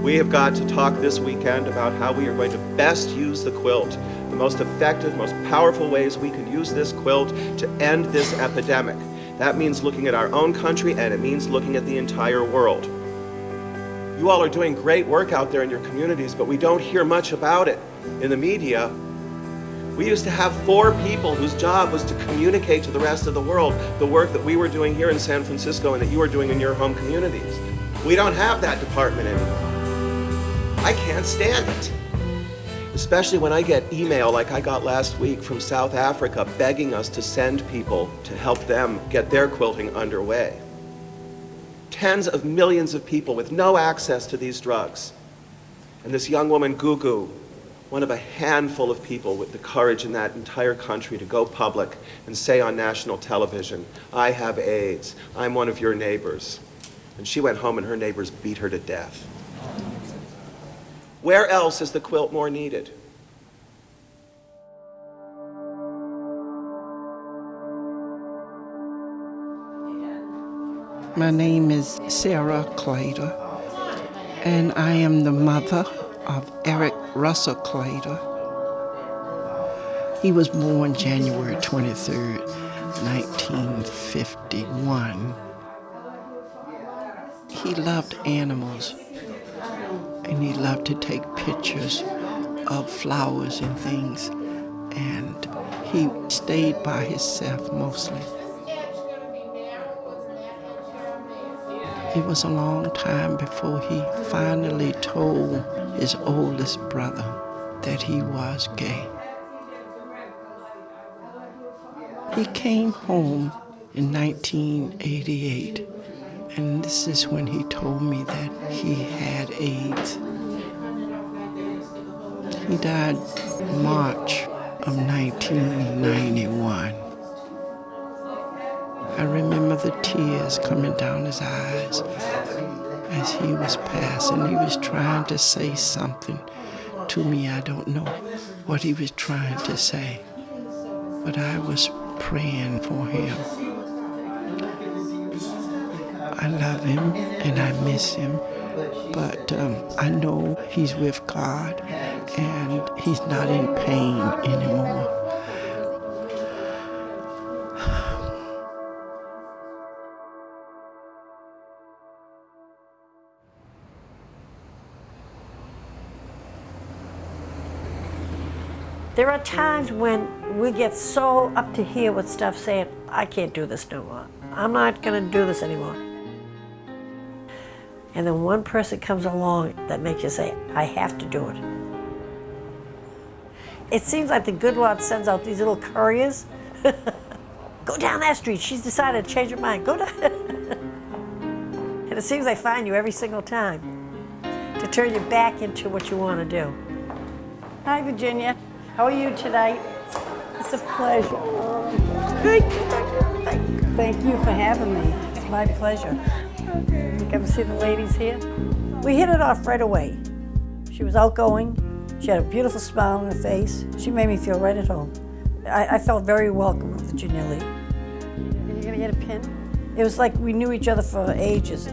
We have got to talk this weekend about how we are going to best use the quilt, the most effective, most powerful ways we can use this quilt to end this epidemic. That means looking at our own country, and it means looking at the entire world. You all are doing great work out there in your communities, but we don't hear much about it in the media. We used to have 4 people whose job was to communicate to the rest of the world the work that we were doing here in San Francisco and that you were doing in your home communities. We don't have that department anymore. I can't stand it. Especially when I get email like I got last week from South Africa begging us to send people to help them get their quilting underway. Tens of millions of people with no access to these drugs. And this young woman, Gugu, one of a handful of people with the courage in that entire country to go public and say on national television, I have AIDS, I'm one of your neighbors. And she went home and her neighbors beat her to death. Where else is the quilt more needed? My name is Sarah Clater, and I am the mother of Eric Russell Clater. He was born January 23rd, 1951. He loved animals, and he loved to take pictures of flowers and things, and he stayed by himself mostly. It was a long time before he finally told his oldest brother that he was gay. He came home in 1988, and this is when he told me that he had AIDS. He died March of 1991. I remember the tears coming down his eyes as he was passing. He was trying to say something to me. I don't know what he was trying to say, but I was praying for him. I love him and I miss him, but I know he's with God and he's not in pain anymore. There are times when we get so up to here with stuff saying, I can't do this no more. I'm not gonna do this anymore. And then one person comes along that makes you say, I have to do it. It seems like the good Lord sends out these little couriers. Go down that street, she's decided to change her mind, go down. And it seems they find you every single time to turn you back into what you wanna do. Hi, Virginia. How are you tonight? It's a pleasure. Thank you for having me. It's my pleasure. You come see the ladies here? We hit it off right away. She was outgoing. She had a beautiful smile on her face. She made me feel right at home. I felt very welcome with Virginia Lee. Are you gonna get a pin? It was like we knew each other for ages.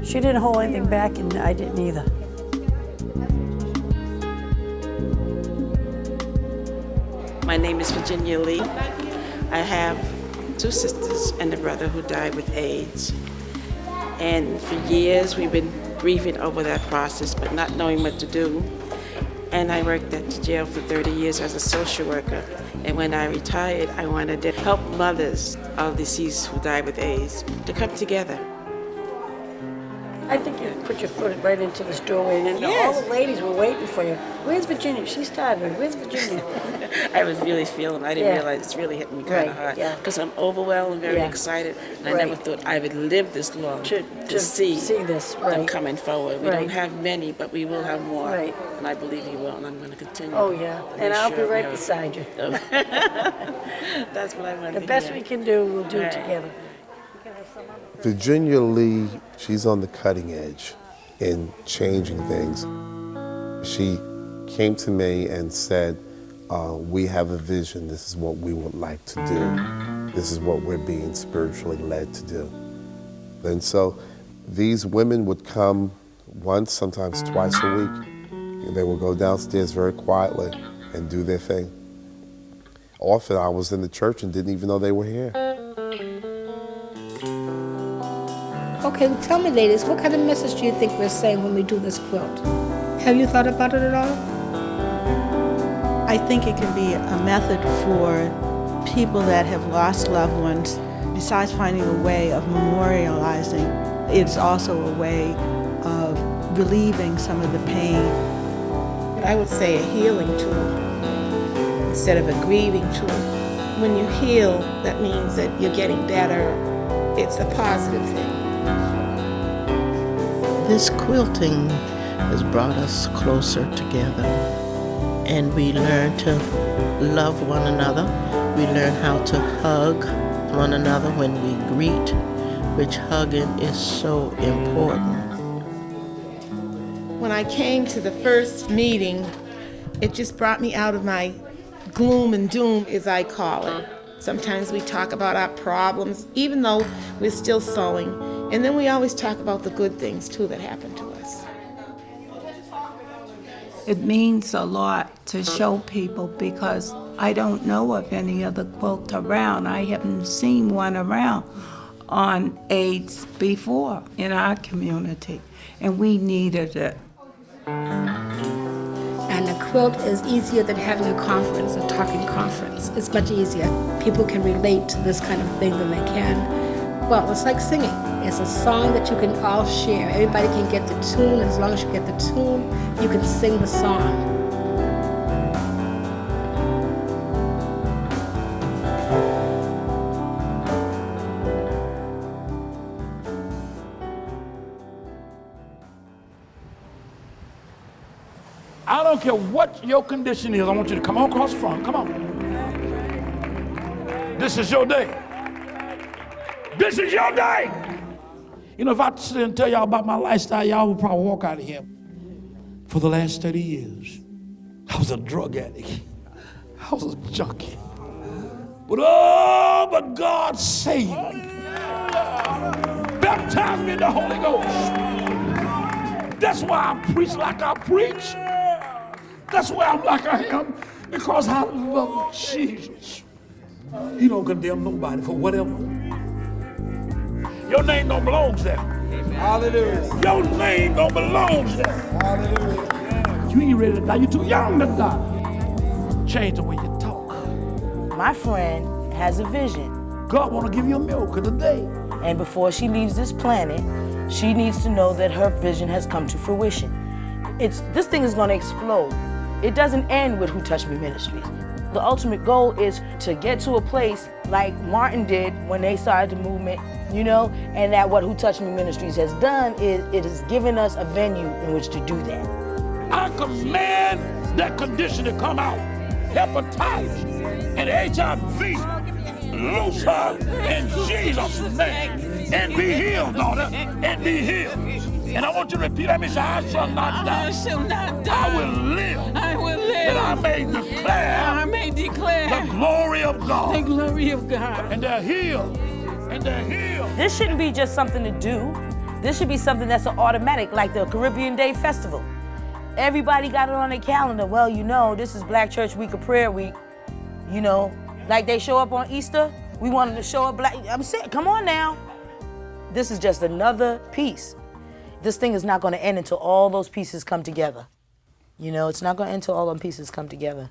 She didn't hold anything back and I didn't either. My name is Virginia Lee. I have 2 sisters and a brother who died with AIDS. And for years we've been grieving over that process, but not knowing what to do. And I worked at the jail for 30 years as a social worker. And when I retired, I wanted to help mothers of deceased who died with AIDS to come together. I think you put your foot right into this doorway, and all the ladies were waiting for you. Where's Virginia? She started. Where's Virginia? I was really feeling, I didn't realize it's really hitting me kind of hard. Because I'm overwhelmed and very excited. And I never thought I would live this long to see this, them coming forward. We don't have many, but we will have more. And I believe you will, and I'm going to continue. Oh, yeah. And I'll be right beside you. That's what I want to hear. The best we can do, we'll do together. Virginia Lee, she's on the cutting edge in changing things. She came to me and said, we have a vision. This is what we would like to do. This is what we're being spiritually led to do. And so these women would come once, sometimes twice a week. They would go downstairs very quietly and do their thing. Often I was in the church and didn't even know they were here. Okay, tell me, ladies, what kind of message do you think we're saying when we do this quilt? Have you thought about it at all? I think it can be a method for people that have lost loved ones. Besides finding a way of memorializing, it's also a way of relieving some of the pain. I would say a healing tool instead of a grieving tool. When you heal, that means that you're getting better. It's a positive thing. This quilting has brought us closer together, and we learn to love one another. We learn how to hug one another when we greet, which hugging is so important. When I came to the first meeting, it just brought me out of my gloom and doom, as I call it. Sometimes we talk about our problems, even though we're still sewing, and then we always talk about the good things too that happen to us. It means a lot to show people because I don't know of any other quilt around. I haven't seen one around on AIDS before in our community, and we needed it. And a quilt is easier than having a conference, a talking conference. It's much easier. People can relate to this kind of thing than they can. Well, it's like singing. It's a song that you can all share. Everybody can get the tune. As long as you get the tune, you can sing the song. I don't care what your condition is. I want you to come on across the front. Come on. This is your day. This is your day. You know, if I sit and tell y'all about my lifestyle, y'all would probably walk out of here. For the last 30 years, I was a drug addict. I was a junkie. But God saved me. Baptized me in the Holy Ghost. That's why I preach like I preach. That's why I'm like I am, because I love Jesus. He don't condemn nobody for whatever. Your name don't belong there. Hallelujah. Your name don't belong there. Hallelujah. You ain't ready to die. You're too young to die. Change the way you talk. My friend has a vision. God want to give you a miracle today. And before she leaves this planet, she needs to know that her vision has come to fruition. This thing is going to explode. It doesn't end with Who Touched Me Ministries. The ultimate goal is to get to a place like Martin did when they started the movement, you know, and that what Who Touched Me Ministries has done is it has given us a venue in which to do that. I command that condition to come out. Hepatitis and HIV, loose her in Jesus' name. And be healed, daughter, and be healed. And I want you to repeat that. Say, I shall not die. I shall not die. I will live. I will live. That I may declare the glory of God. The glory of God. And they're healed. And they're healed. This shouldn't be just something to do. This should be something that's an automatic, like the Caribbean Day Festival. Everybody got it on their calendar. Well, you know, this is Black Church Week of Prayer Week. You know, like they show up on Easter. We want them to show up black. I'm saying, come on now. This is just another piece. This thing is not going to end until all those pieces come together. You know, it's not going to end until all those pieces come together.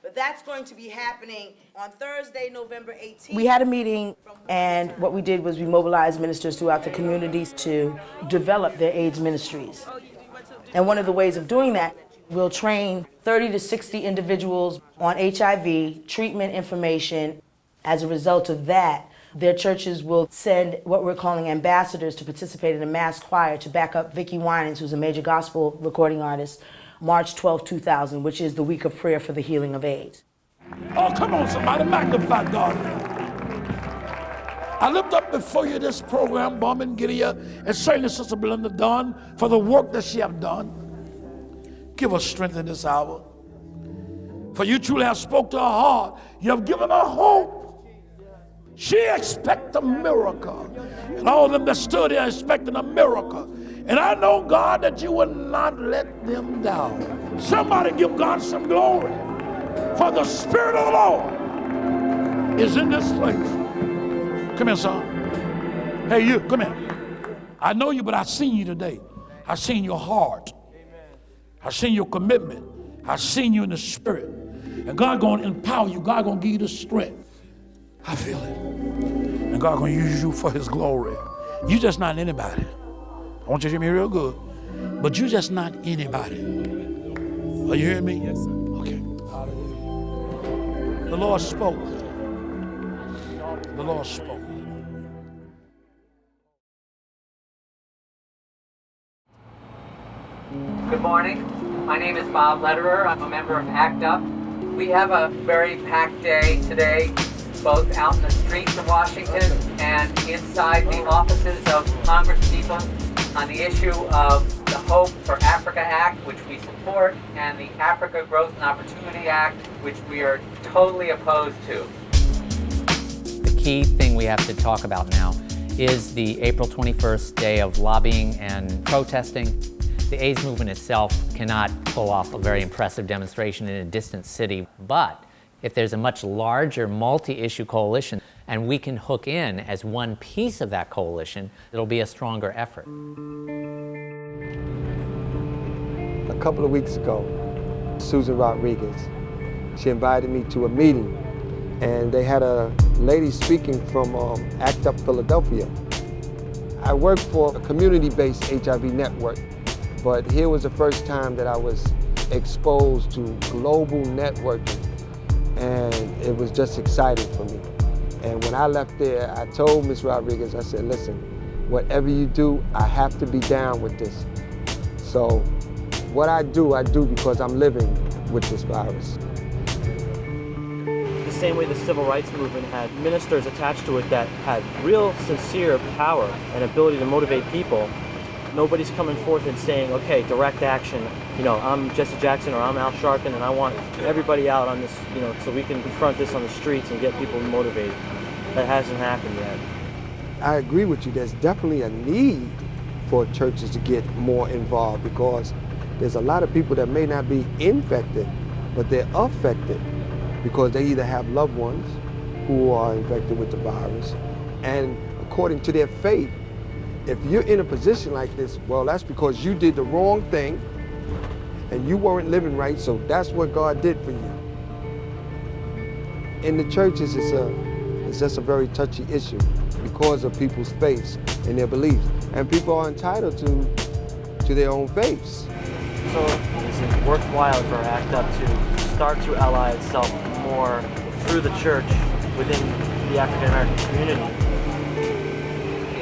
But that's going to be happening on Thursday, November 18th. We had a meeting, and what we did was we mobilized ministers throughout the communities to develop their AIDS ministries. And one of the ways of doing that, we'll train 30 to 60 individuals on HIV, treatment information. As a result of that, their churches will send what we're calling ambassadors to participate in a mass choir to back up Vicki Winans, who's a major gospel recording artist, March 12, 2000, which is the week of prayer for the healing of AIDS. Oh, come on, somebody, magnify God. I lift up before you this program, Bum Gideon, and certainly Sister Belinda Dunn, for the work that she have done. Give us strength in this hour. For you truly have spoke to her heart. You have given her hope. She expects a miracle. And all of them that stood there expecting a miracle. And I know, God, that you will not let them down. Somebody give God some glory. For the Spirit of the Lord is in this place. Come here, son. Hey, you, come here. I know you, but I've seen you today. I've seen your heart. I've seen your commitment. I've seen you in the Spirit. And God going to empower you. God going to give you the strength. I feel it. And God going to use you for his glory. You just not anybody. I want you to hear me real good. But you just not anybody. Are you hearing me? Yes, sir. Okay. The Lord spoke. The Lord spoke. Good morning. My name is Bob Lederer. I'm a member of ACT UP. We have a very packed day today, both out in the streets of Washington and inside the offices of Congresspeople on the issue of the Hope for Africa Act, which we support, and the Africa Growth and Opportunity Act, which we are totally opposed to. The key thing we have to talk about now is the April 21st day of lobbying and protesting. The AIDS movement itself cannot pull off a very impressive demonstration in a distant city, but if there's a much larger multi-issue coalition and we can hook in as one piece of that coalition, it'll be a stronger effort. A couple of weeks ago, Susan Rodriguez, she invited me to a meeting, and they had a lady speaking from ACT UP Philadelphia. I work for a community-based HIV network, but here was the first time that I was exposed to global networking, and it was just exciting for me. And when I left there, I told Ms. Rodriguez, I said, listen, whatever you do, I have to be down with this. So what I do because I'm living with this virus. The same way the civil rights movement had ministers attached to it that had real sincere power and ability to motivate people, nobody's coming forth and saying, okay, direct action. You know, I'm Jesse Jackson or I'm Al Sharpton and I want everybody out on this, you know, so we can confront this on the streets and get people motivated. That hasn't happened yet. I agree with you. There's definitely a need for churches to get more involved because there's a lot of people that may not be infected, but they're affected because they either have loved ones who are infected with the virus, and according to their faith, if you're in a position like this, well, that's because you did the wrong thing and you weren't living right, so that's what God did for you. In the churches, it's just a very touchy issue because of people's faiths and their beliefs. And people are entitled to their own faiths. So is it worthwhile for ACT UP to start to ally itself more through the church within the African American community?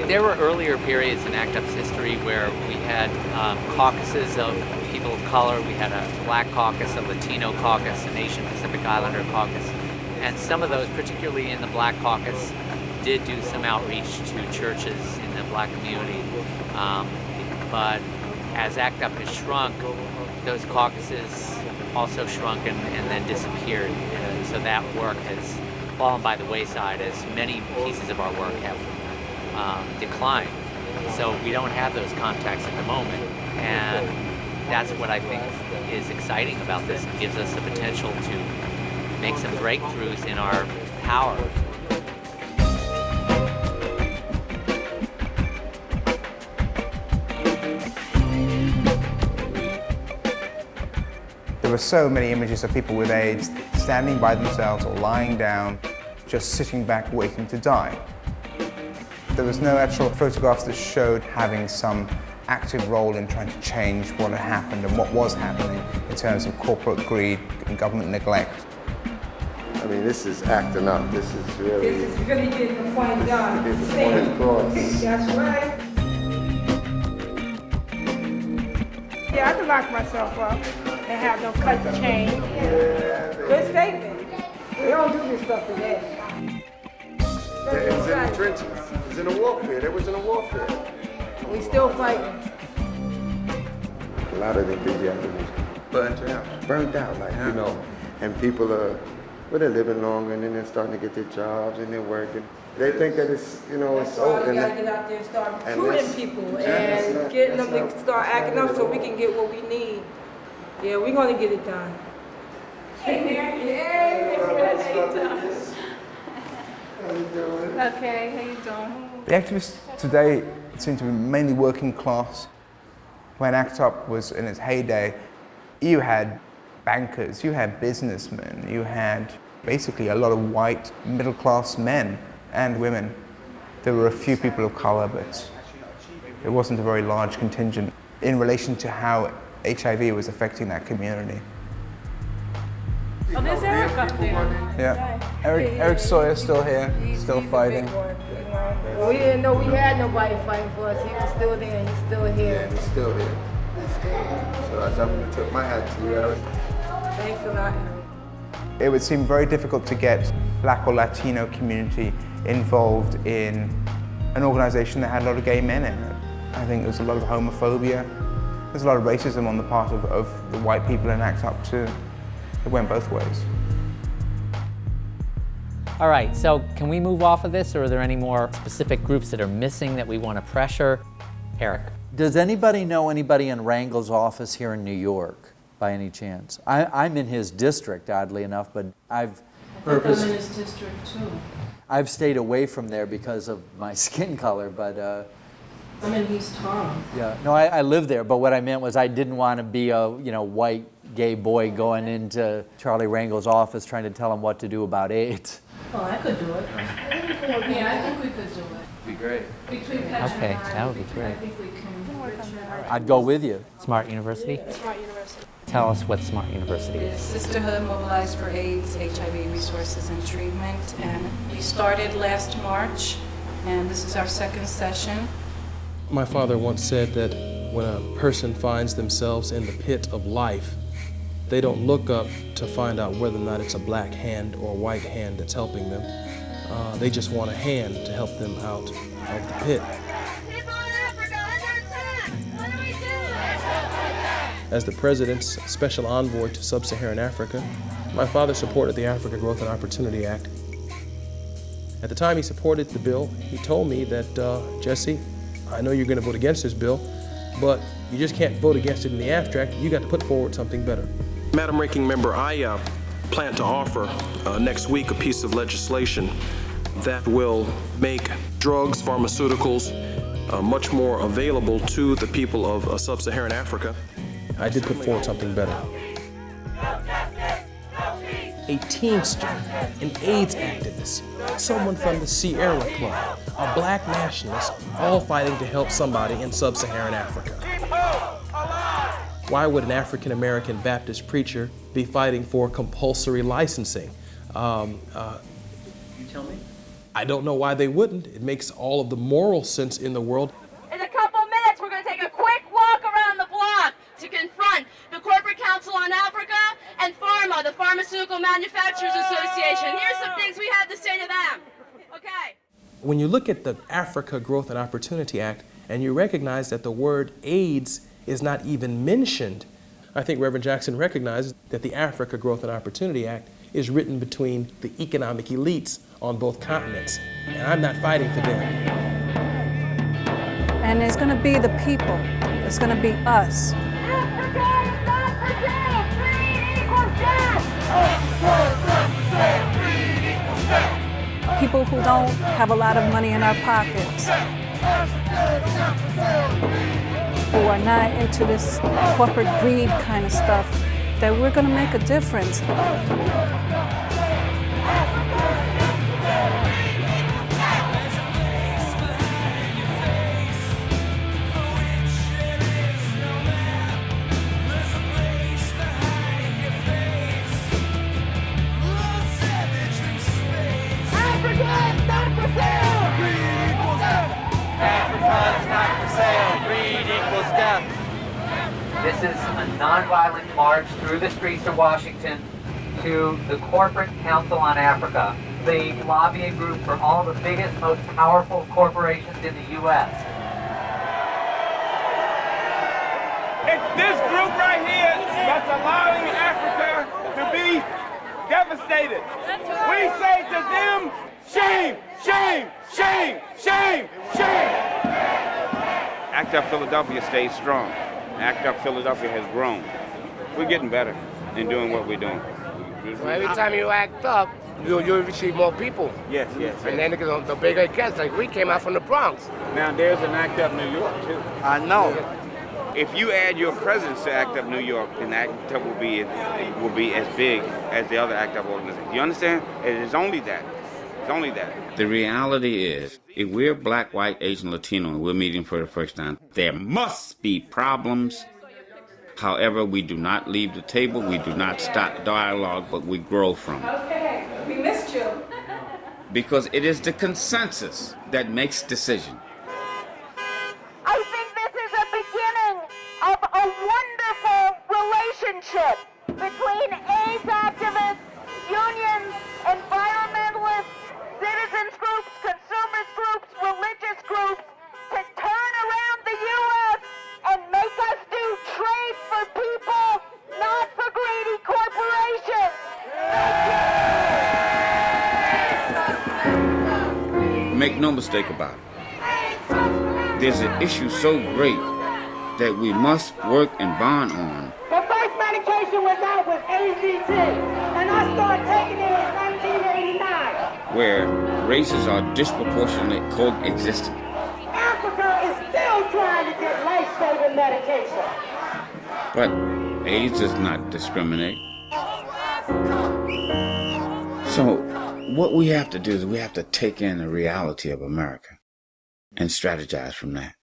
There were earlier periods in ACT UP's history where we had caucuses of people of color. We had a Black caucus, a Latino caucus, an Asian Pacific Islander caucus. And some of those, particularly in the Black caucus, did do some outreach to churches in the Black community. But as ACT UP has shrunk, those caucuses also shrunk and then disappeared. So that work has fallen by the wayside as many pieces of our work have declined. So we don't have those contacts at the moment, and that's what I think is exciting about this. It gives us the potential to make some breakthroughs in our power. There were so many images of people with AIDS standing by themselves or lying down, just sitting back waiting to die. There was no actual photographs that showed having some active role in trying to change what had happened and what was happening in terms of corporate greed and government neglect. I mean, this is acting up. This is really getting the point done. Getting the point across. That's right. Yeah, I can lock myself up and have them cut the chain. Good statement. We don't do this stuff today. It was in the trenches. It was in a warfare. They was in a warfare. We still fighting. A lot of them pediatrics burnt out, like, you know, and people are, but they're living longer, and then they're starting to get their jobs and they're working. They think that it's, you know, it's over. We gotta get out there and start recruiting people and getting them to start acting up so we can get what we need. Yeah, we're gonna get it done. Hey, Mary. Hey, how you doing? Okay, how you doing? The activists today seem to be mainly working class. When ACT UP was in its heyday, you had bankers, you had businessmen, you had basically a lot of white middle-class men and women. There were a few people of color, but it wasn't a very large contingent in relation to how HIV was affecting that community. Oh, there's Eric up there. Yeah, Eric Sawyer's still here, still fighting. We didn't know we had nobody fighting for us. He was still there and he's still here. Yeah, he's still here. So I definitely took my hat to you, Eric. Thanks a lot, Eric. It would seem very difficult to get Black or Latino community involved in an organization that had a lot of gay men in it. I think there's a lot of homophobia. There's a lot of racism on the part of the white people in ACT UP too. It went both ways. All right, so can we move off of this, or are there any more specific groups that are missing that we want to pressure? Eric. Does anybody know anybody in Rangel's office here in New York, by any chance? I'm in his district, oddly enough, but I'm in his district too. I've stayed away from there because of my skin color, but I'm in East Harlem. yeah. No, I live there, but what I meant was I didn't want to be a white gay boy going into Charlie Rangel's office trying to tell him what to do about AIDS. Oh, I could do it. Yeah, I think we could do it. Be great. Between Patch Okay, and I, that would be great. I think we can work on that. I'd go with you. Smart University? Smart University. Tell us what Smart University is. Sisterhood Mobilized for AIDS, HIV Resources and Treatment, and we started last March, and this is our second session. My father once said that when a person finds themselves in the pit of life, they don't look up to find out whether or not it's a black hand or a white hand that's helping them. They just want a hand to help them out of the pit. As the President's Special Envoy to Sub-Saharan Africa, my father supported the Africa Growth and Opportunity Act. At the time he supported the bill, he told me that, Jesse, I know you're going to vote against this bill, but you just can't vote against it in the abstract. You got to put forward something better. Madam Ranking Member, I plan to offer next week a piece of legislation that will make drugs, pharmaceuticals much more available to the people of Sub-Saharan Africa. I did put forward something better. A Teamster, an AIDS activist, someone from the Sierra Club, a black nationalist, all fighting to help somebody in Sub-Saharan Africa. Why would an African-American Baptist preacher be fighting for compulsory licensing? You tell me? I don't know why they wouldn't. It makes all of the moral sense in the world. In a couple minutes, we're going to take a quick walk around the block to confront the Corporate Council on Africa and PhRMA, the Pharmaceutical Manufacturers Association. Here's some things we have to say to them. Okay. When you look at the Africa Growth and Opportunity Act and you recognize that the word AIDS is not even mentioned, I think Reverend Jackson recognizes that the Africa Growth and Opportunity Act is written between the economic elites on both continents, and I'm not fighting for them. And it's going to be the people. It's going to be us. People who don't have a lot of money in our pockets, who are not into this corporate greed kind of stuff, that we're going to make a difference. This is a nonviolent march through the streets of Washington to the Corporate Council on Africa, the lobbying group for all the biggest, most powerful corporations in the U.S. It's this group right here that's allowing Africa to be devastated. We say to them, shame, shame, shame, shame, shame. Act Up Philadelphia stays strong. Act Up Philadelphia has grown. We're getting better in doing what we're doing. So every time you act up, you'll receive more people. Yes, yes. And then the bigger it gets, like we came out from the Bronx. Now there's an Act Up New York too. I know. If you add your presence to Act Up New York, then Act Up will be as big as the other Act Up organizations. You understand? It is only that. It's only that. The reality is, if we're Black, White, Asian, Latino, and we're meeting for the first time, there must be problems. However, we do not leave the table, we do not stop dialogue, but we grow from it. Okay, we missed you. Because it is the consensus that makes decision. I think this is a beginning of a wonderful relationship between AIDS activists, unions, environmentalists, citizens groups, consumers groups, religious groups, to turn around the U.S. and make us do trade for people, not for greedy corporations. Make no mistake about it. There's an issue so great that we must work and bond on. The first medication was out with AZT, and I started taking it in 1989. Where races are disproportionately coexisting. Africa is still trying to get life-saving medication. But AIDS does not discriminate. So what we have to do is we have to take in the reality of America and strategize from that.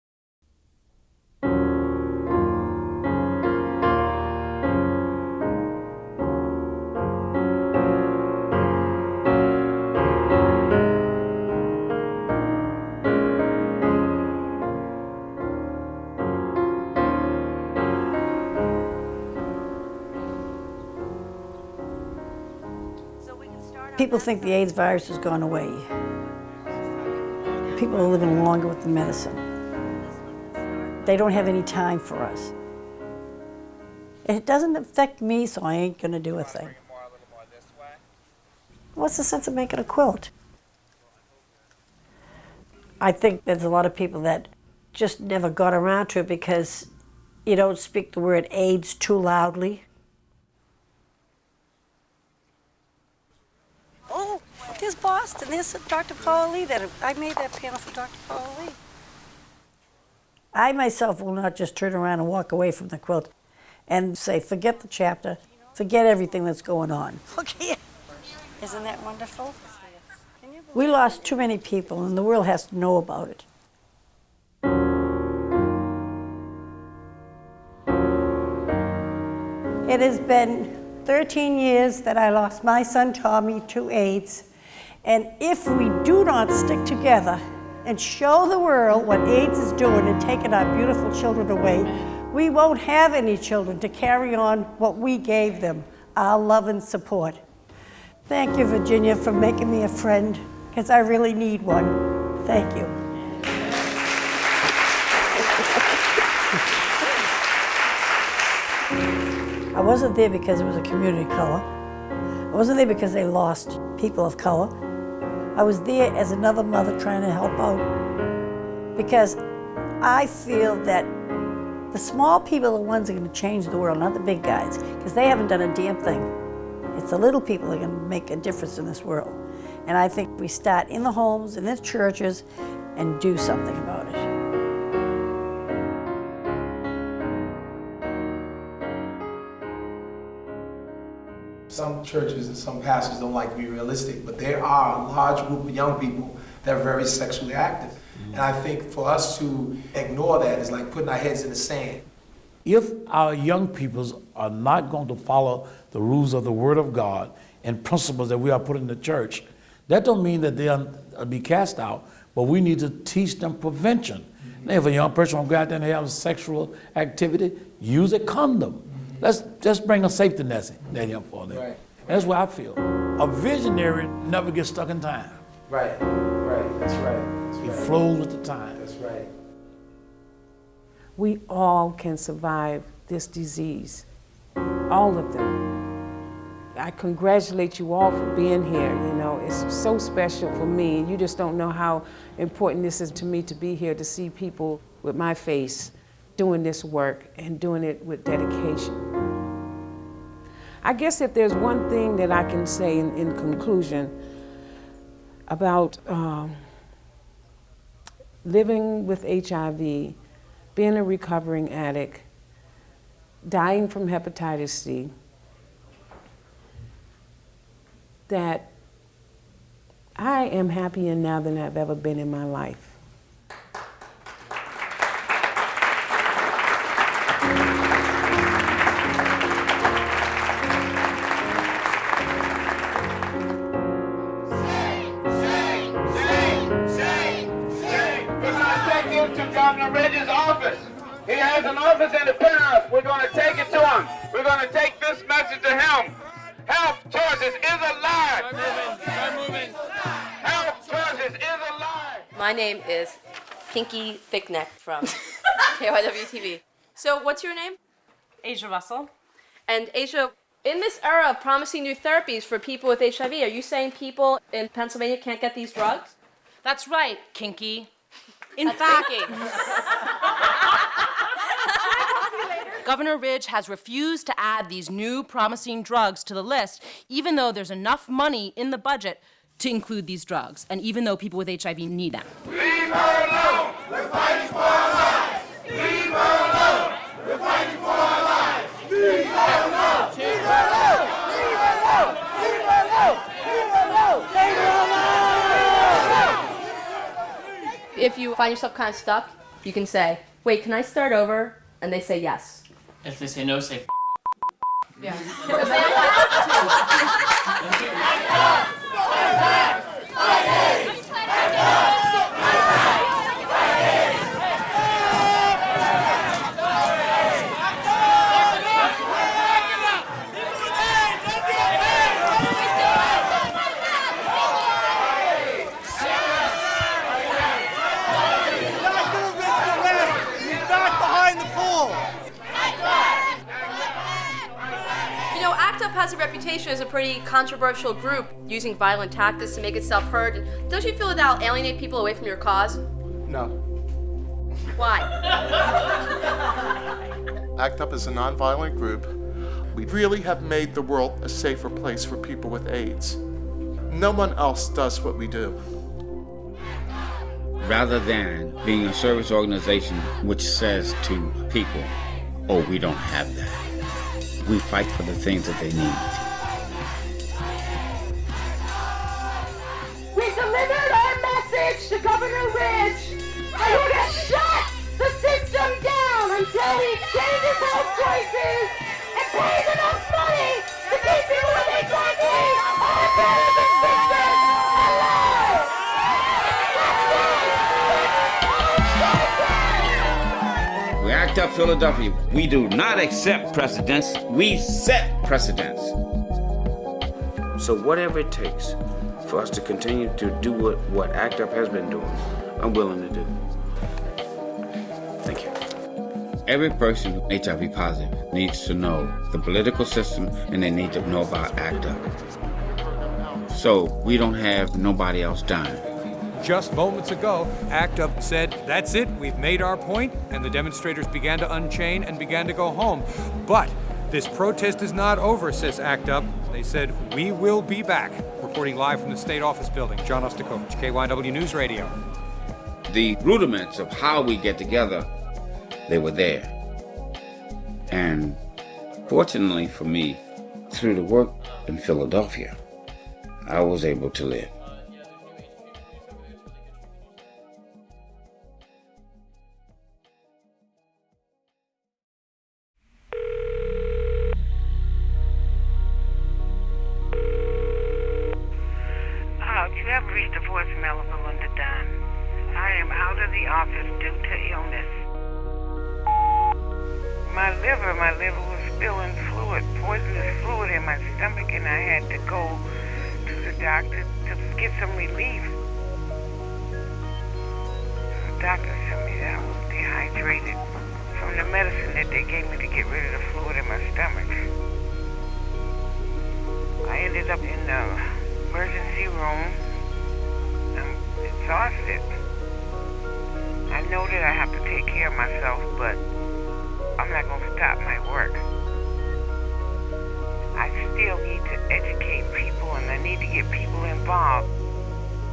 People think the AIDS virus has gone away. People are living longer with the medicine. They don't have any time for us. It doesn't affect me, so I ain't gonna do a thing. What's the sense of making a quilt? I think there's a lot of people that just never got around to it because you don't speak the word AIDS too loudly. Oh, there's Boston. There's Dr. Paula Lee. I made that panel for Dr. Paula Lee. I myself will not just turn around and walk away from the quilt and say, forget the chapter, forget everything that's going on. Okay. Isn't that wonderful? We lost too many people, and the world has to know about it. It has been 13 years that I lost my son Tommy to AIDS, and if we do not stick together and show the world what AIDS is doing and taking our beautiful children away, we won't have any children to carry on what we gave them, our love and support. Thank you, Virginia, for making me a friend, because I really need one. Thank you. I wasn't there because it was a community of color. I wasn't there because they lost people of color. I was there as another mother trying to help out. Because I feel that the small people are the ones that are going to change the world, not the big guys, because they haven't done a damn thing. It's the little people that are going to make a difference in this world. And I think we start in the homes, in the churches, and do something about it. Some churches and some pastors don't like to be realistic, but there are a large group of young people that are very sexually active. And I think for us to ignore that is like putting our heads in the sand. If our young peoples are not going to follow the rules of the Word of God and principles that we are put in the church, that don't mean that they'll be cast out, but we need to teach them prevention. Now, if a young person will go out there and have sexual activity, use a condom. Let's just bring a safety net in for them. Right. That's what I feel. A visionary never gets stuck in time. Right, that's right. He flows with the time. That's right. We all can survive this disease, all of them. I congratulate you all for being here. You know, it's so special for me. You just don't know how important this is to me to be here, to see people with my face doing this work and doing it with dedication. I guess if there's one thing that I can say in conclusion about living with HIV, being a recovering addict, dying from hepatitis C, that I am happier now than I've ever been in my life. He has an office in the penthouse. We're going to take it to him. We're going to take this message to him. Health choices is alive. Health choices is alive. My name is Pinky Thickneck from KYW-TV. So what's your name? Asia Russell. And Asia, in this era of promising new therapies for people with HIV, are you saying people in Pennsylvania can't get these drugs? That's right, Kinky. In fact, Governor Ridge has refused to add these new promising drugs to the list, even though there's enough money in the budget to include these drugs, and even though people with HIV need them. Leave her alone! We're fighting for our lives! Leave her alone! We're fighting for our lives! Leave her alone! Leave her alone! Leave her alone! Leave her alone! Leave her alone! Leave her alone! If you find yourself kind of stuck, you can say, wait, can I start over? And they say yes. If they say no, say Yeah. Has a reputation as a pretty controversial group, using violent tactics to make itself heard. Don't you feel that that'll alienate people away from your cause? No. Why? ACT UP is a nonviolent group. We really have made the world a safer place for people with AIDS. No one else does what we do. Rather than being a service organization which says to people, oh, we don't have that. We fight for the things that they need. We delivered our message to Governor Ridge, and we're going to shut the system down until he changes health choices and pays enough money to keep people with HIV on the benefit system alive. We ACT UP Philadelphia. We do not accept precedents. We set precedents. So whatever it takes for us to continue to do what ACT UP has been doing, I'm willing to do. Thank you. Every person HIV positive needs to know the political system, and they need to know about ACT UP. So we don't have nobody else dying. Just moments ago, ACT UP said, that's it, we've made our point, and the demonstrators began to unchain and began to go home. But this protest is not over, says ACT UP. They said, we will be back. Reporting live from the State Office Building, John Ostakovich, KYW News Radio. The rudiments of how we get together, they were there. And fortunately for me, through the work in Philadelphia, I was able to live. You have reached the voicemail of Belinda Dunn. I am out of the office due to illness. My liver was spilling fluid, poisonous fluid in my stomach, and I had to go to the doctor to get some relief. The doctor told me that I was dehydrated from the medicine that they gave me to get rid of the fluid in my stomach. that I have to take care of myself, but I'm not going to stop my work. I still need to educate people, and I need to get people involved.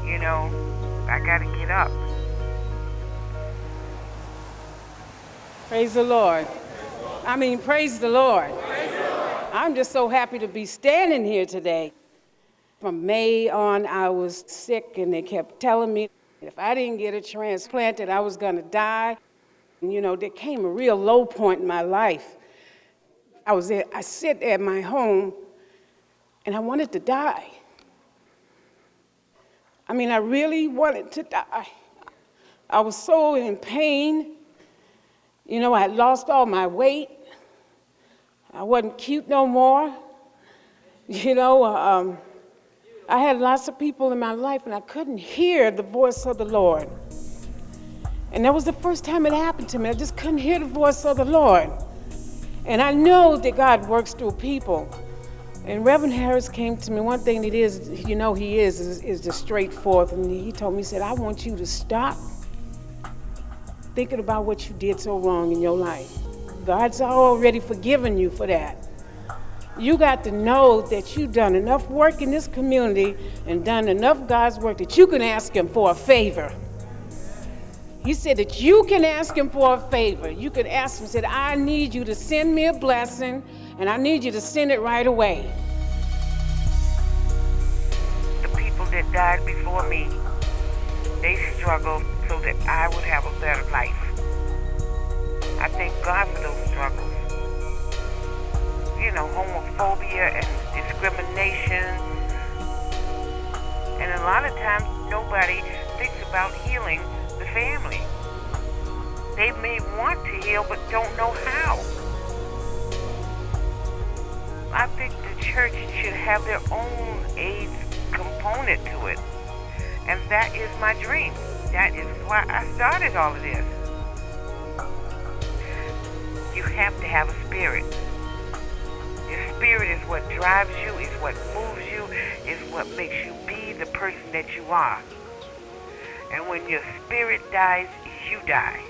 You know, I got to get up. Praise the Lord. I mean, praise the Lord. I'm just so happy to be standing here today. From May on, I was sick, and they kept telling me if I didn't get a transplant that I was going to die. And, you know, there came a real low point in my life. I sit at my home, and I wanted to die. I mean, I really wanted to die. I was so in pain. You know, I had lost all my weight. I wasn't cute no more. You know, I had lots of people in my life, and I couldn't hear the voice of the Lord. And that was the first time it happened to me. I just couldn't hear the voice of the Lord. And I know that God works through people. And Reverend Harris came to me. One thing that is, you know, he is just straightforward. And he told me, he said, I want you to stop thinking about what you did so wrong in your life. God's already forgiven you for that. You got to know that you've done enough work in this community and done enough God's work that you can ask him for a favor. He said that you can ask him for a favor. You could ask him, said, I need you to send me a blessing, and I need you to send it right away. The people that died before me, they struggled so that I would have a better life. I thank God for those struggles. You know, homophobia and discrimination. And a lot of times nobody thinks about healing the family. They may want to heal but don't know how. I think the church should have their own AIDS component to it. And that is my dream. That is why I started all of this. You have to have a spirit. Your spirit is what drives you, is what moves you, is what makes you be the person that you are. And when your spirit dies, you die.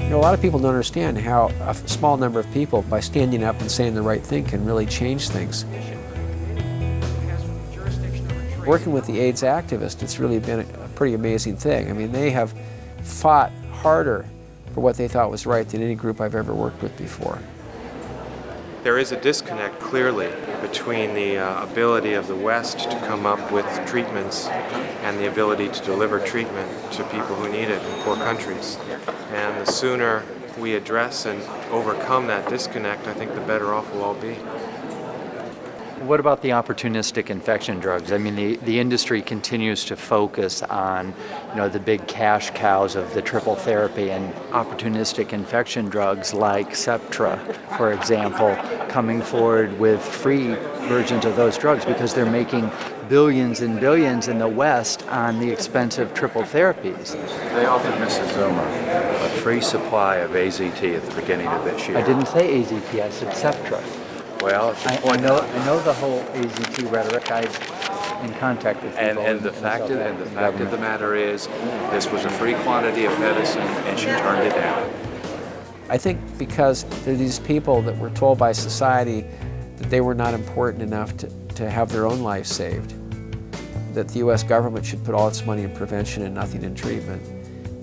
A lot of people don't understand how a small number of people, by standing up and saying the right thing, can really change things. Working with the AIDS activists, it's really been a pretty amazing thing. I mean, they have fought harder for what they thought was right than any group I've ever worked with before. There is a disconnect, clearly, between the ability of the West to come up with treatments and the ability to deliver treatment to people who need it in poor countries. And the sooner we address and overcome that disconnect, I think the better off we'll all be. What about the opportunistic infection drugs? I mean, the industry continues to focus on, the big cash cows of the triple therapy, and opportunistic infection drugs like Septra, for example, coming forward with free versions of those drugs because they're making billions and billions in the West on the expensive triple therapies. They offered Mrs. Zuma a free supply of AZT at the beginning of this year. I didn't say AZT, I said Septra. Well, I know the whole AZT rhetoric. I'm in contact with people. And the fact of the matter is, this was a free quantity of medicine, and she turned it down. I think because there are these people that were told by society that they were not important enough to have their own life saved, that the U.S. government should put all its money in prevention and nothing in treatment,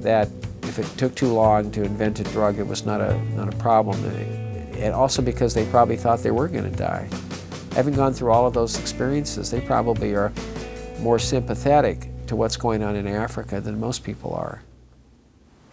that if it took too long to invent a drug, it was not a problem. And also because they probably thought they were going to die. Having gone through all of those experiences, they probably are more sympathetic to what's going on in Africa than most people are.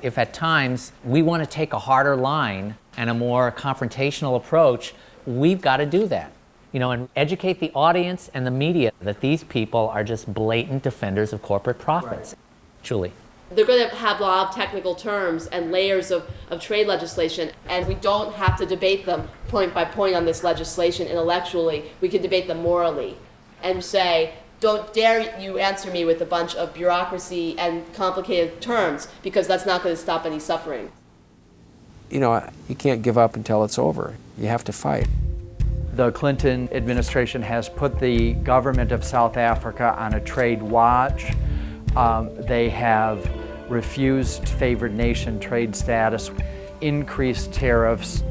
If at times we want to take a harder line and a more confrontational approach, we've got to do that. And educate the audience and the media that these people are just blatant defenders of corporate profits. Julie. They're going to have a lot of technical terms and layers of trade legislation, and we don't have to debate them point by point on this legislation intellectually. We can debate them morally and say, don't dare you answer me with a bunch of bureaucracy and complicated terms, because that's not going to stop any suffering. You know, you can't give up until it's over. You have to fight. The Clinton administration has put the government of South Africa on a trade watch. They have refused favored nation trade status, increased tariffs,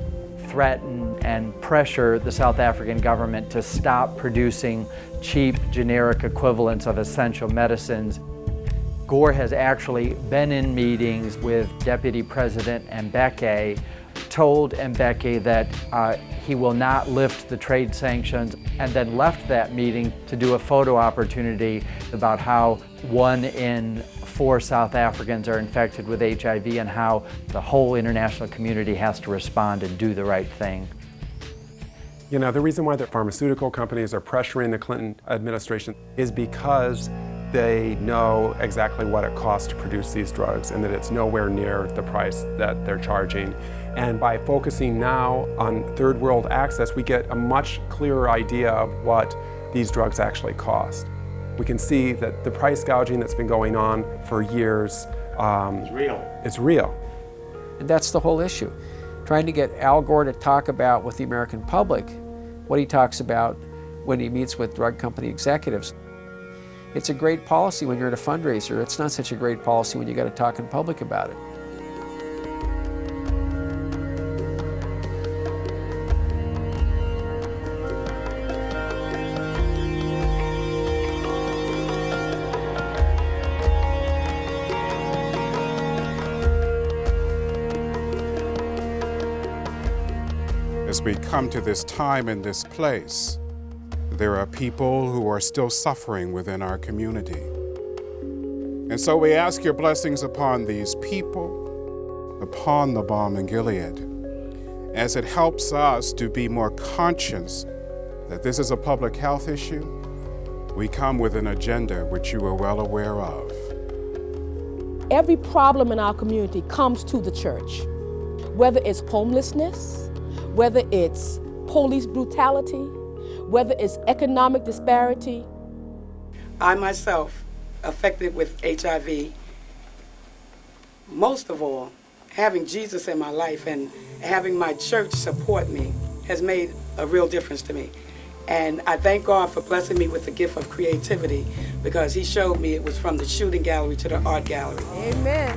threaten and pressure the South African government to stop producing cheap generic equivalents of essential medicines. Gore has actually been in meetings with Deputy President Mbeki, told Mbeki that he will not lift the trade sanctions, and then left that meeting to do a photo opportunity about how 1 in 4 South Africans are infected with HIV and how the whole international community has to respond and do the right thing. You know, the reason why the pharmaceutical companies are pressuring the Clinton administration is because they know exactly what it costs to produce these drugs and that it's nowhere near the price that they're charging. And by focusing now on third world access, we get a much clearer idea of what these drugs actually cost. We can see that the price gouging that's been going on for years it's real. It's real. And that's the whole issue. Trying to get Al Gore to talk about with the American public what he talks about when he meets with drug company executives. It's a great policy when you're at a fundraiser. It's not such a great policy when you got to talk in public about it. As we come to this time and this place, there are people who are still suffering within our community. And so we ask your blessings upon these people, upon the balm in Gilead, as it helps us to be more conscious that this is a public health issue. We come with an agenda which you are well aware of. Every problem in our community comes to the church, whether it's homelessness, whether it's police brutality, whether it's economic disparity. I myself, affected with HIV, most of all, having Jesus in my life and having my church support me has made a real difference to me. And I thank God for blessing me with the gift of creativity, because he showed me it was from the shooting gallery to the art gallery. Amen.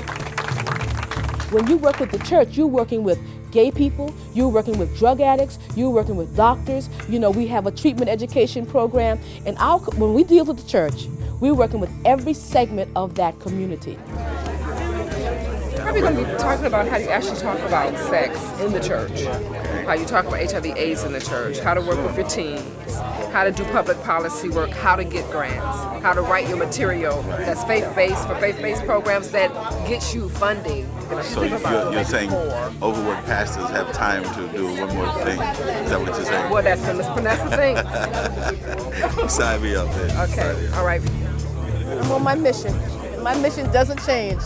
When you work with the church, you're working with gay people, you're working with drug addicts, you're working with doctors. You know, we have a treatment education program. And when we deal with the church, we're working with every segment of that community. Probably going to be talking about how you actually talk about sex in the church, how you talk about HIV/AIDS in the church, how to work with your teams, how to do public policy work, how to get grants, how to write your material that's faith-based for faith-based programs that get you funding. So you're saying overworked pastors have time to do one more thing? Is that what you're saying? Well, that's the thing. Sign me up then. Okay, all right. I'm on my mission. My mission doesn't change,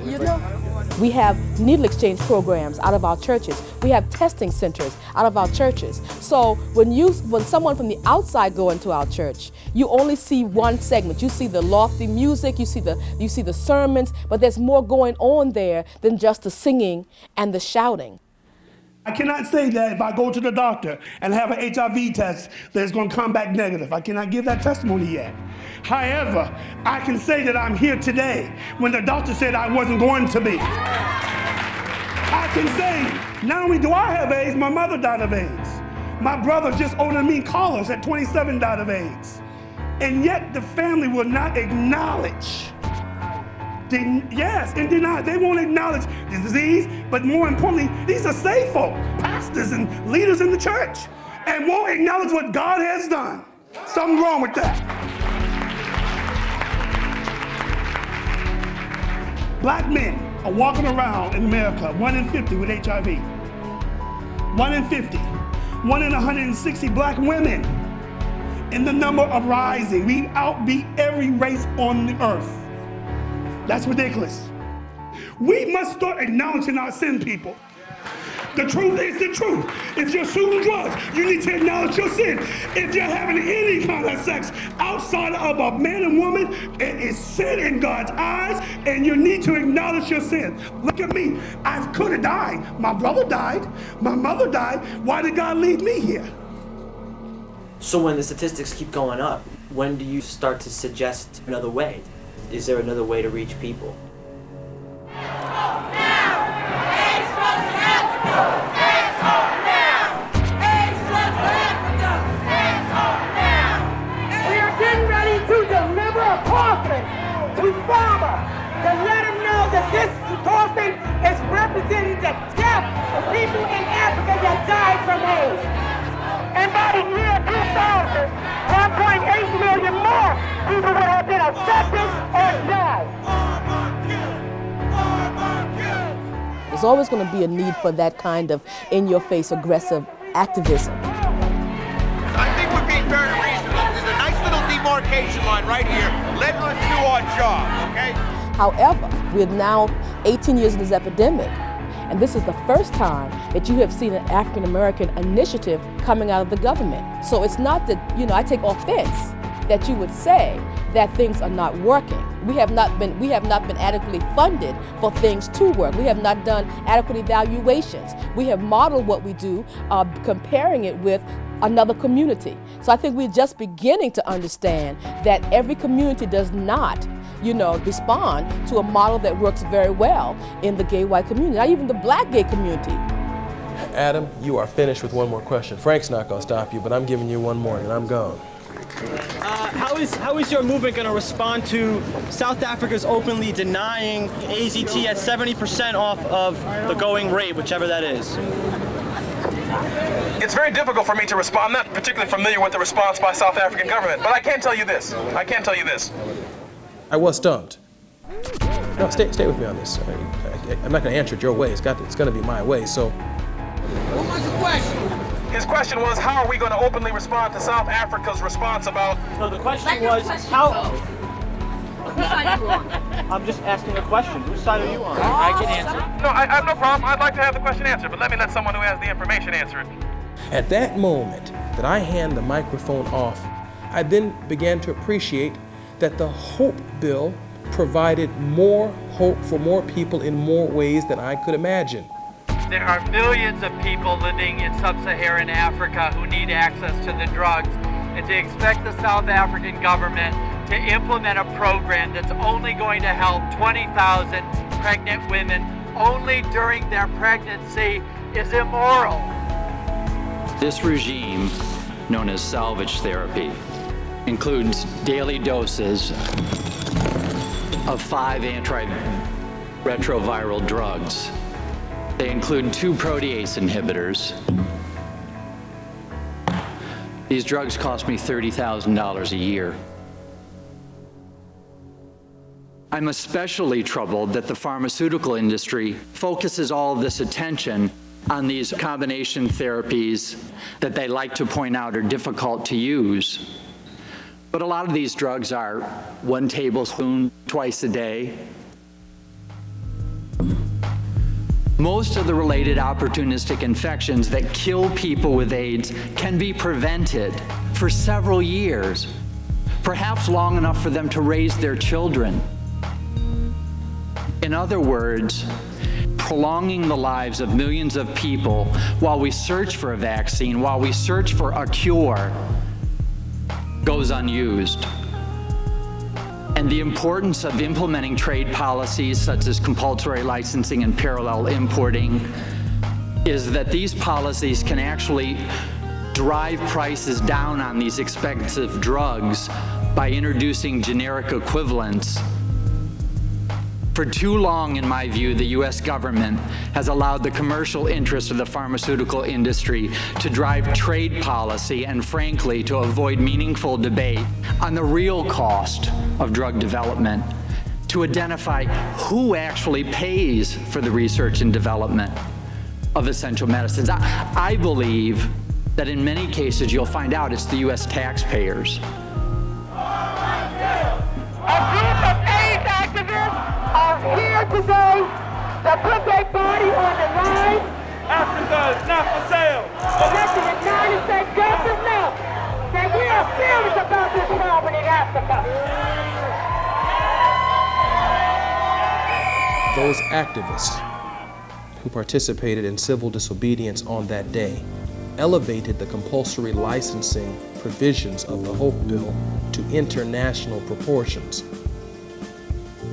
you know? We have needle exchange programs out of our churches. We have testing centers out of our churches. So when someone from the outside go into our church, you only see one segment. You see the lofty music, you see the sermons, but there's more going on there than just the singing and the shouting. I cannot say that if I go to the doctor and have an HIV test that it's going to come back negative. I cannot give that testimony yet. However, I can say that I'm here today when the doctor said I wasn't going to be. I can say, not only do I have AIDS, my mother died of AIDS. My brother just older than me, Carlos, at 27 died of AIDS. And yet the family will not acknowledge. Yes, and deny. They won't acknowledge the disease, but more importantly, these are saved folk, pastors and leaders in the church, and won't acknowledge what God has done. Something wrong with that. Black men are walking around in America, 1 in 50 with HIV. 1 in 50. 1 in 160 black women. And the number of rising. We outbeat every race on the earth. That's ridiculous. We must start acknowledging our sin, people. The truth is the truth. If you're shooting drugs, you need to acknowledge your sin. If you're having any kind of sex outside of a man and woman, it is sin in God's eyes, and you need to acknowledge your sin. Look at me. I could have died. My brother died. My mother died. Why did God leave me here? So when the statistics keep going up, when do you start to suggest another way? Is there another way to reach people? To Farmer to let him know that this coffin is representing the death of people in Africa that died from AIDS. And by the year 2000, 1.8 million more people would have been affected or died. There's always going to be a need for that kind of in-your-face aggressive activism. I think we're being very reasonable. There's a nice little demarcation line right here. Let us do our job, okay? However, we're now 18 years in this epidemic, and this is the first time that you have seen an African-American initiative coming out of the government. So it's not that, I take offense that you would say that things are not working. We have not been adequately funded for things to work. We have not done adequate evaluations. We have modeled what we do, comparing it with another community. So I think we're just beginning to understand that every community does not, respond to a model that works very well in the gay white community, not even the black gay community. Adam, you are finished with one more question. Frank's not going to stop you, but I'm giving you one more and I'm gone. How is your movement going to respond to South Africa's openly denying AZT at 70% off of the going rate, whichever that is? It's very difficult for me to respond. I'm not particularly familiar with the response by South African government, but I can tell you this. I was stumped. No, stay with me on this. I'm not going to answer it your way. It's going to be my way. So. What was the question? His question was, how are we going to openly respond to South Africa's response about... No, the question was, how... Whose side are you on? I'm just asking a question. Whose side are you on? I can answer. No, I have no problem. I'd like to have the question answered, but let someone who has the information answer it. At that moment that I hand the microphone off, I then began to appreciate that the Hope Bill provided more hope for more people in more ways than I could imagine. There are millions of people living in Sub-Saharan Africa who need access to the drugs, and to expect the South African government to implement a program that's only going to help 20,000 pregnant women only during their pregnancy is immoral. This regime, known as salvage therapy, includes daily doses of 5 antiretroviral drugs. They include 2 protease inhibitors. These drugs cost me $30,000 a year. I'm especially troubled that the pharmaceutical industry focuses all of this attention on these combination therapies that they like to point out are difficult to use. But a lot of these drugs are 1 tablespoon twice a day. Most of the related opportunistic infections that kill people with AIDS can be prevented for several years, perhaps long enough for them to raise their children. In other words, prolonging the lives of millions of people while we search for a vaccine, while we search for a cure, goes unused. And the importance of implementing trade policies such as compulsory licensing and parallel importing is that these policies can actually drive prices down on these expensive drugs by introducing generic equivalents. For too long, in my view, the U.S. government has allowed the commercial interests of the pharmaceutical industry to drive trade policy and, frankly, to avoid meaningful debate on the real cost of drug development, to identify who actually pays for the research and development of essential medicines. I believe that in many cases you'll find out it's the U.S. taxpayers. A group of AIDS activists are here today to put their body on the line. Africa is not for sale. And let the United States government know that we are serious about this problem in Africa. Those activists who participated in civil disobedience on that day elevated the compulsory licensing provisions of the Hope Bill to international proportions.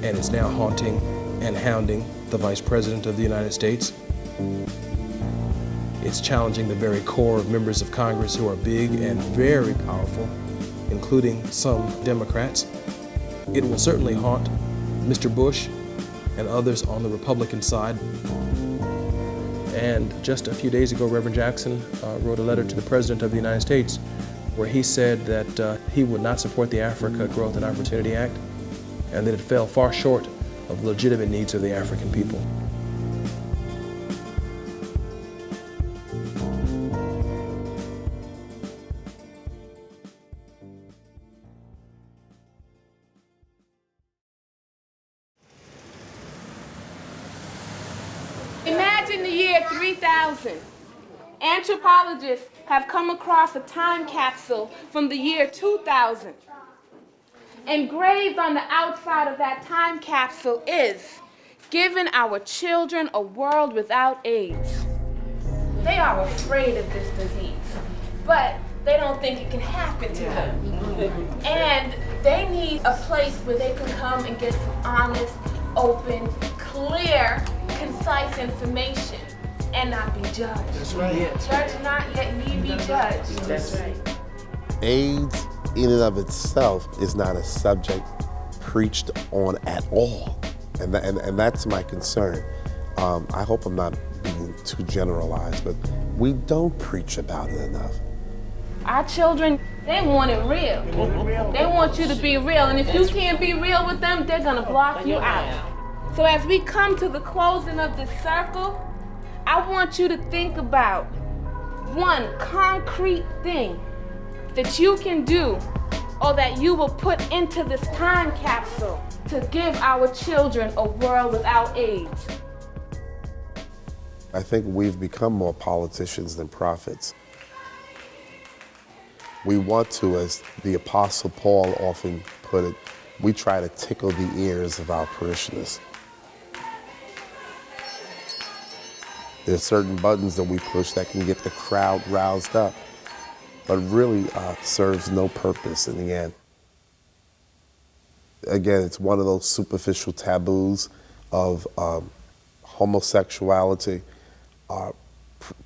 And it's now haunting and hounding the Vice President of the United States. It's challenging the very core of members of Congress who are big and very powerful, including some Democrats. It will certainly haunt Mr. Bush and others on the Republican side. And just a few days ago, Reverend Jackson wrote a letter to the President of the United States where he said that he would not support the Africa Growth and Opportunity Act and that it fell far short of the legitimate needs of the African people. Imagine the year 3000. Anthropologists have come across a time capsule from the year 2000. Engraved on the outside of that time capsule is, "Giving our children a world without AIDS." They are afraid of this disease, but they don't think it can happen to them. And they need a place where they can come and get some honest, open, clear, concise information and not be judged. That's right. Judge not, yet ye be judged. That's right. AIDS in and of itself is not a subject preached on at all. And that's my concern. I hope I'm not being too generalized, but we don't preach about it enough. Our children, they want it real. They want you to be real, and if you can't be real with them, they're gonna block you out. So as we come to the closing of this circle, I want you to think about one concrete thing that you can do or that you will put into this time capsule to give our children a world without AIDS. I think we've become more politicians than prophets. We want to, as the Apostle Paul often put it, we try to tickle the ears of our parishioners. There's certain buttons that we push that can get the crowd roused up, but really serves no purpose in the end. Again, it's one of those superficial taboos of homosexuality.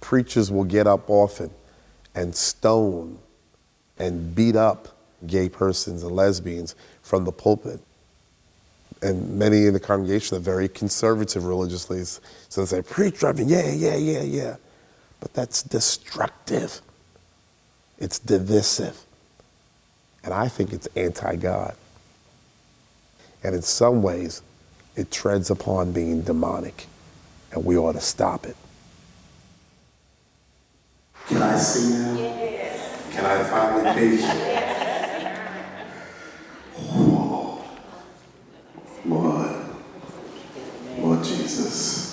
Preachers will get up often and stone and beat up gay persons and lesbians from the pulpit. And many in the congregation are very conservative religiously, so they say, "Preach, Reverend, yeah. But that's destructive. It's divisive. And I think it's anti-God. And in some ways, it treads upon being demonic, and we ought to stop it. Can I sing now? Yes. Can I finally page you? Lord Jesus.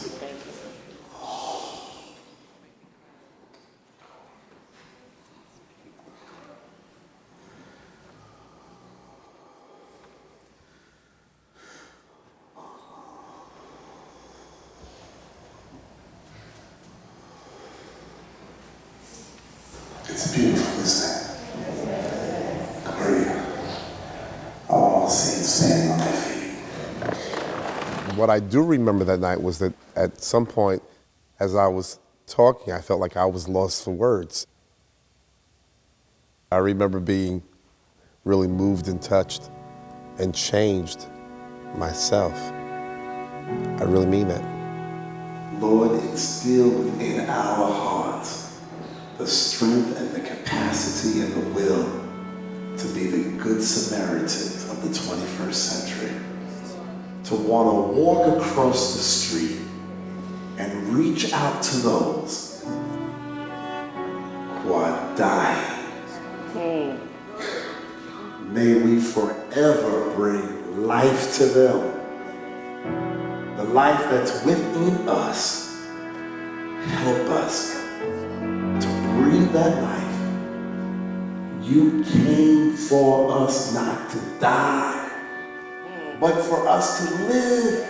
It's beautiful, isn't it? Great. All saints standing on their feet. What I do remember that night was that at some point, as I was talking, I felt like I was lost for words. I remember being really moved and touched and changed myself. I really mean that. Lord, instill within our hearts the strength and the capacity and the will to be the good Samaritans of the 21st century. To want to walk across the street and reach out to those who are dying. May we forever bring life to them, the life that's within us, help us to breathe that life. You came for us not to die, but for us to live,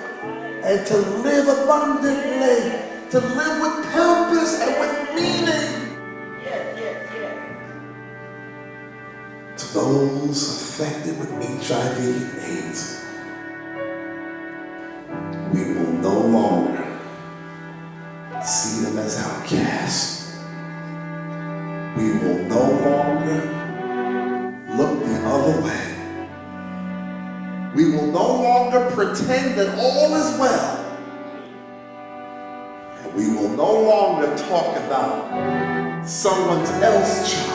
and to live abundantly, to live with purpose and with meaning. To those affected with HIV and AIDS, we will no longer see them as outcasts. We will no longer look the other way. We will no longer pretend that all is well. And we will no longer talk about someone else's child.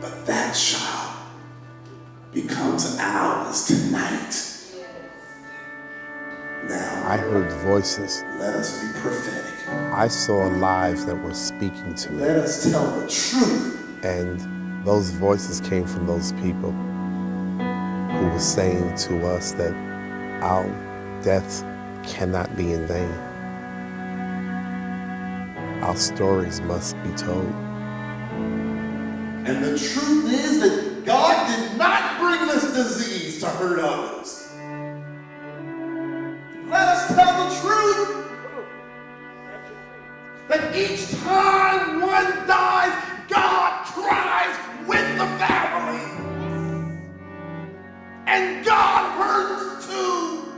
But that child becomes ours tonight. Now, I heard voices. let us be prophetic. I saw lives that were speaking to me. Let us tell the truth. And those voices came from those people who were saying to us that our deaths cannot be in vain. Our stories must be told. And the truth is that God did not bring this disease to hurt others. Let us tell the truth. That each time one dies, God cries with the family. And God hurts too.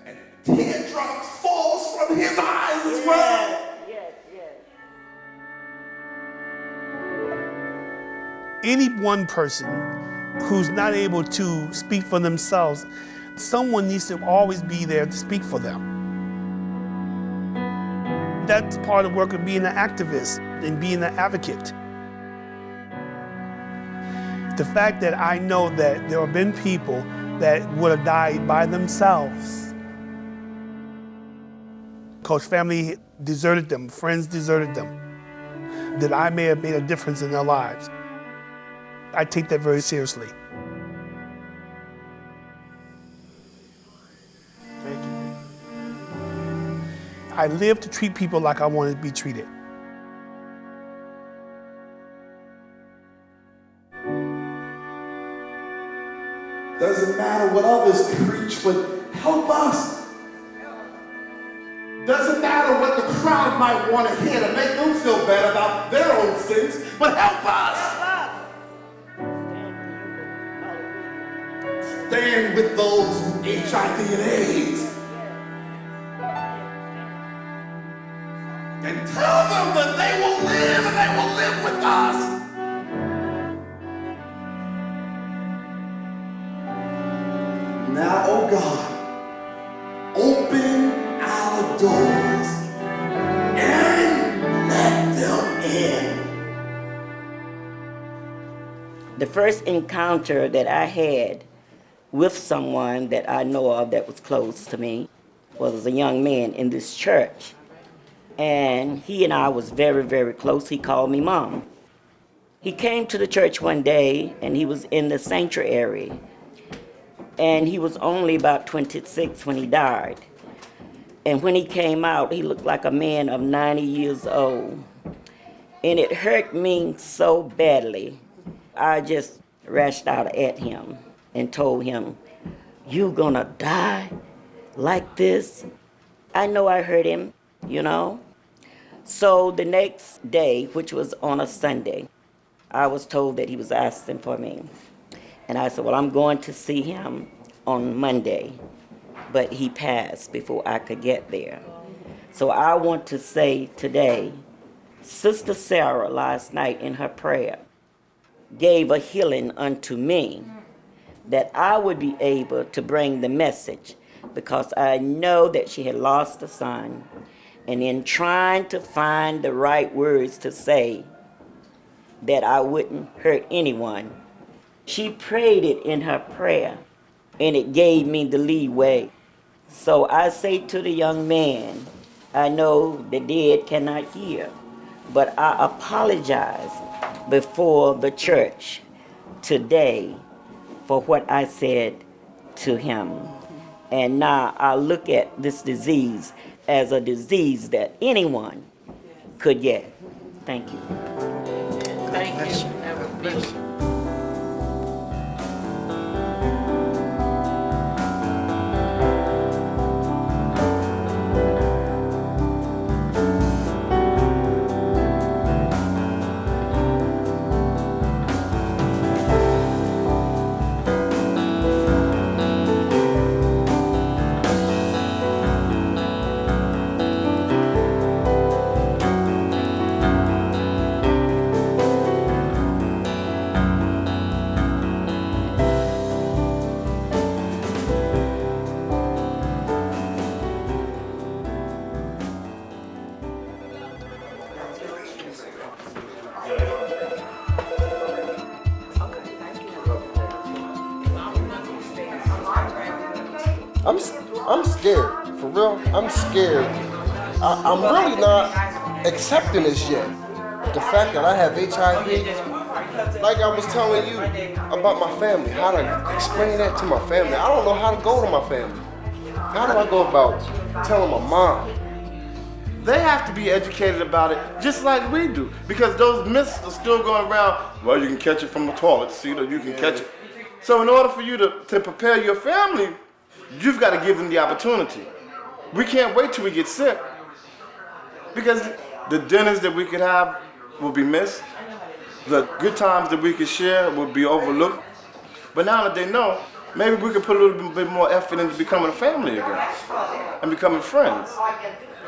And teardrops falls from his eyes as well. Any one person who's not able to speak for themselves, someone needs to always be there to speak for them. That's part of the work of being an activist and being an advocate. The fact that I know that there have been people that would have died by themselves because family deserted them, friends deserted them, that I may have made a difference in their lives. I take that very seriously. Thank you. I live to treat people like I want to be treated. Doesn't matter what others preach, but help us. Doesn't matter what the crowd might want to hear to make them feel better about their own sins, but help us. Stand with those with HIV and AIDS. And tell them that they will live and they will live with us. Now, oh God, open our doors and let them in. The first encounter that I had with someone that I know of that was close to me was a young man in this church. And he and I was very, very close. He called me Mom. He came to the church one day and he was in the sanctuary. And he was only about 26 when he died. And when he came out, he looked like a man of 90 years old. And it hurt me so badly. I just rushed out at him and told him, "You gonna die like this?" I know I hurt him, you know. So the next day, which was on a Sunday, I was told that he was asking for me. And I said, well, I'm going to see him on Monday. But he passed before I could get there. So I want to say today, Sister Sarah last night in her prayer gave a healing unto me that I would be able to bring the message, because I know that she had lost a son. And in trying to find the right words to say that I wouldn't hurt anyone, she prayed it in her prayer, and it gave me the leeway. So I say to the young man, I know the dead cannot hear, but I apologize before the church today for what I said to him. And now I look at this disease as a disease that anyone could get. Thank you. Thank you. I'm scared, for real. I'm scared. I'm really not accepting this yet. The fact that I have HIV, like I was telling you about my family, how to explain that to my family. I don't know how to go to my family. How do I go about telling my mom? They have to be educated about it just like we do, because those myths are still going around. Well, you can catch it from the toilet seat, or you can catch it. So in order for you to prepare your family, you've got to give them the opportunity. We can't wait till we get sick, because the dinners that we could have will be missed. The good times that we could share will be overlooked. But now that they know, maybe we could put a little bit more effort into becoming a family again and becoming friends.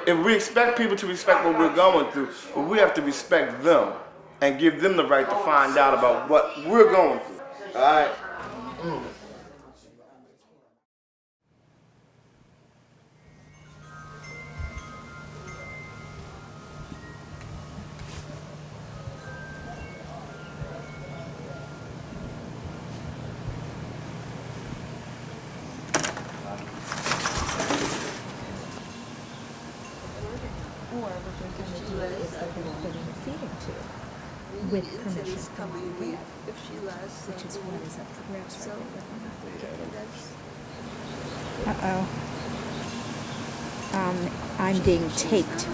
If we expect people to respect what we're going through, well, we have to respect them and give them the right to find out about what we're going through. All right? With permission from my wife, which is what is up for grabs right now. I'm being taped.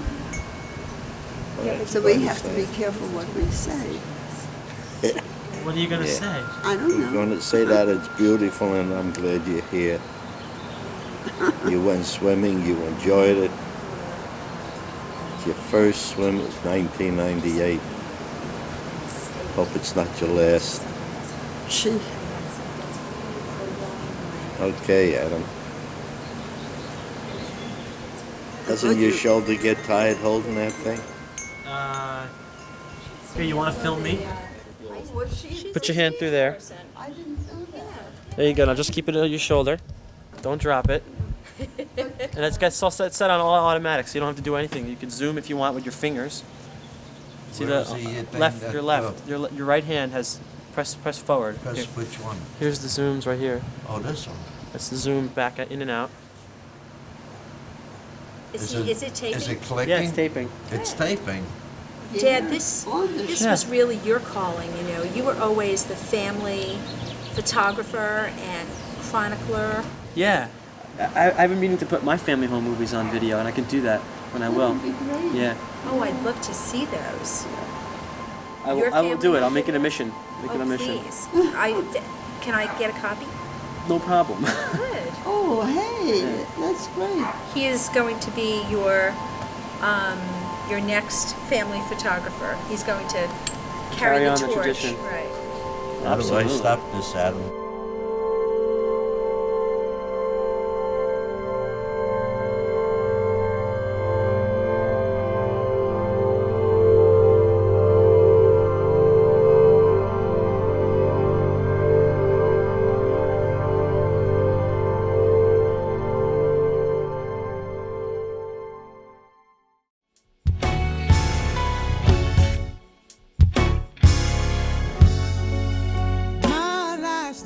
So we have to be careful what we say. What are you going to say? I don't know. I'm going to say that it's beautiful and I'm glad you're here. You went swimming, you enjoyed it. It's your first swim was 1998. Hope it's not your last. Okay, Adam. Doesn't your shoulder get tired holding that thing? Here, you want to film me? Put your hand through there. There you go. Now just keep it on your shoulder. Don't drop it. And it's got set on all automatic, so you don't have to do anything. You can zoom if you want with your fingers. See the left, your left, your right hand has press forward. Press which one? Here's the zooms right here. Oh, this one. That's the zoom back in and out. Is it taping? Is it clicking? Yeah, it's taping. It's taping. Dad, this was really your calling, you know. You were always the family photographer and chronicler. Yeah. I've been meaning to put my family home movies on video, and I can do that when I will. Yeah. Oh, I'd love to see those. I will do it. I'll make it a mission. Make it a mission. Please. Can I get a copy? No problem. Good. Oh, hey, that's great. He is going to be your next family photographer. He's going to carry the on torch. the tradition. Right. How do I stop this, Adam?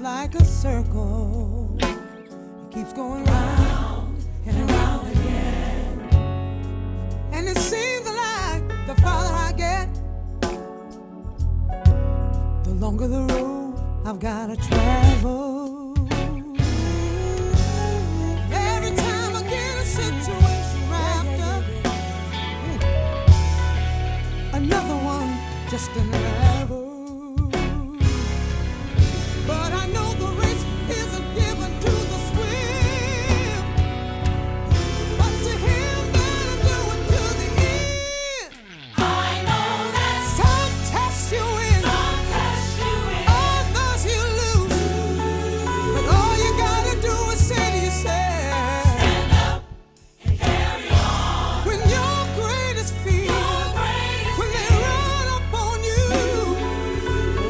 Like a circle, it keeps going round and around again. And it seems like the farther I get, the longer the road I've gotta travel. just an arrow. But I know the race isn't given to the swift, but to him that endureth to the end. I know that some test you win, others you lose. But all you gotta do is say to yourself, stand up and carry on. When your greatest fear, when they run up on you,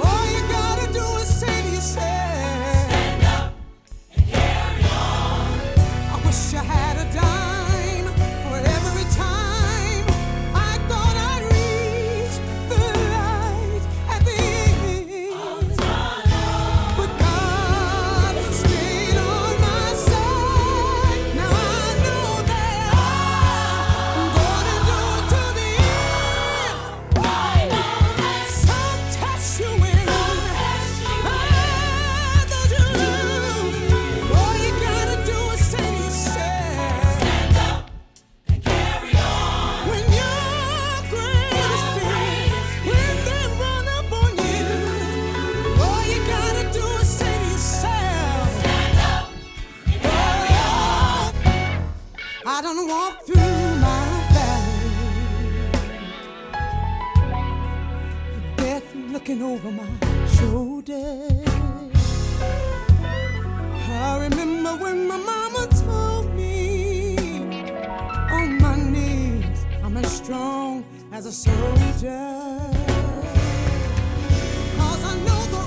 all you gotta do is say to yourself, stand up and carry on. I wish I had a dime for every time I thought I'd reach the light at the end. But God stayed on my side. Now I know that I'm gonna do it to the end. I know that some test you win, others you lose. All you gotta do is say to yourself, stand up and carry on. When your greatest fear, when they run up on you, all you gotta do is say to yourself, stand up and carry on. I done walked through my valley, death looking over my shoulder. I remember when my mama told me on my knees, I'm as strong as a soldier. 'Cause I know the